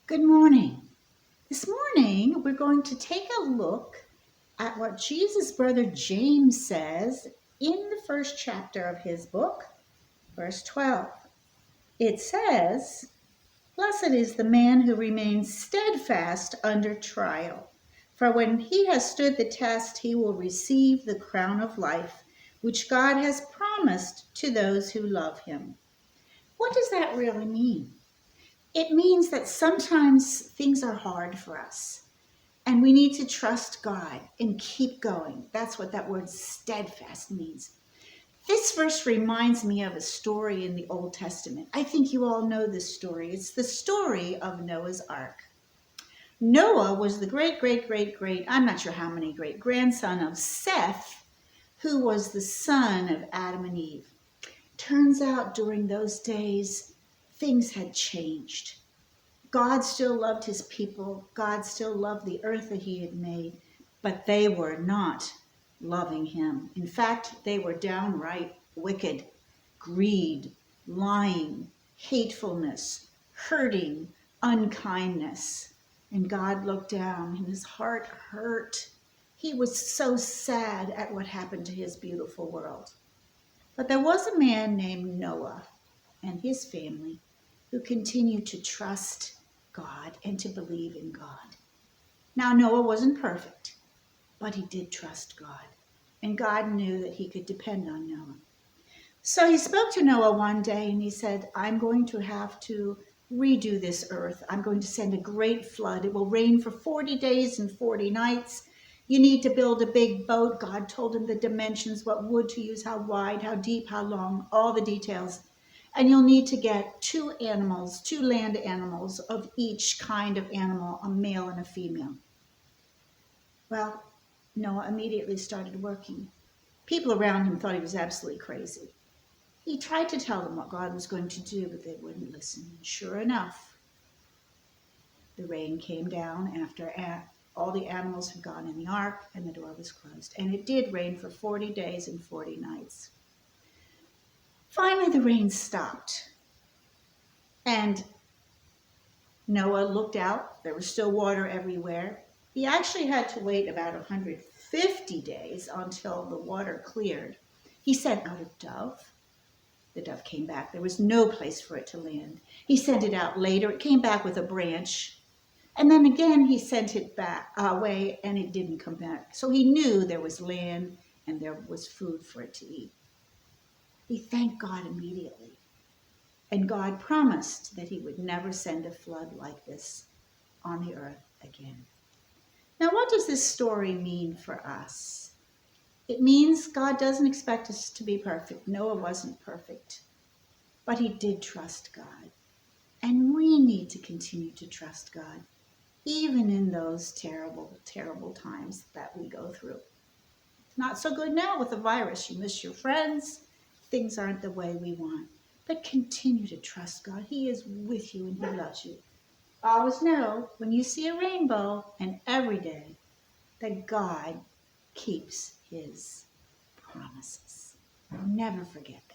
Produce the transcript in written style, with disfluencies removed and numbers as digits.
Good morning. This morning, we're going to take a look at what Jesus' brother James says in the first chapter of his book, verse 12. It says, "Blessed is the man who remains steadfast under trial, for when he has stood the test, he will receive the crown of life, which God has promised to those who love him." What does that really mean? It means that sometimes things are hard for us and we need to trust God and keep going. That's what that word steadfast means. This verse reminds me of a story in the Old Testament. I think you all know this story. It's the story of Noah's Ark. Noah was the great, I'm not sure how many great grandson of Seth, who was the son of Adam and Eve. Turns out during those days, things had changed. God still loved his people. God still loved the earth that he had made, but they were not loving him. In fact, they were downright wicked. Greed, lying, hatefulness, hurting, unkindness. And God looked down and his heart hurt. He was so sad at what happened to his beautiful world. But there was a man named Noah and his family who continued to trust God and to believe in God. Now, Noah wasn't perfect, but he did trust God. And God knew that he could depend on Noah. So he spoke to Noah one day and he said, "I'm going to have to redo this earth. I'm going to send a great flood. It will rain for 40 days and 40 nights. You need to build a big boat." God told him the dimensions, what wood to use, how wide, how deep, how long, all the details. "And you'll need to get two land animals of each kind of animal, a male and a female." Well, Noah immediately started working. People around him thought he was absolutely crazy. He tried to tell them what God was going to do, but they wouldn't listen. And sure enough, the rain came down after all the animals had gone in the ark and the door was closed. And it did rain for 40 days and 40 nights. Finally, the rain stopped. And Noah looked out. There was still water everywhere. He actually had to wait about 150 days until the water cleared. He sent out a dove. The dove came back. There was no place for it to land. He sent it out later. It came back with a branch. And then again, he sent it back away and it didn't come back. So he knew there was land and there was food for it to eat. He thanked God immediately. And God promised that he would never send a flood like this on the earth again. Now, what does this story mean for us? It means God doesn't expect us to be perfect. Noah wasn't perfect, but he did trust God. And we need to continue to trust God, even in those terrible, terrible times that we go through. It's not so good now with the virus. You miss your friends. Things aren't the way we want. But continue to trust God. He is with you and he loves you. Always know when you see a rainbow, and every day, that God keeps his promises. Never forget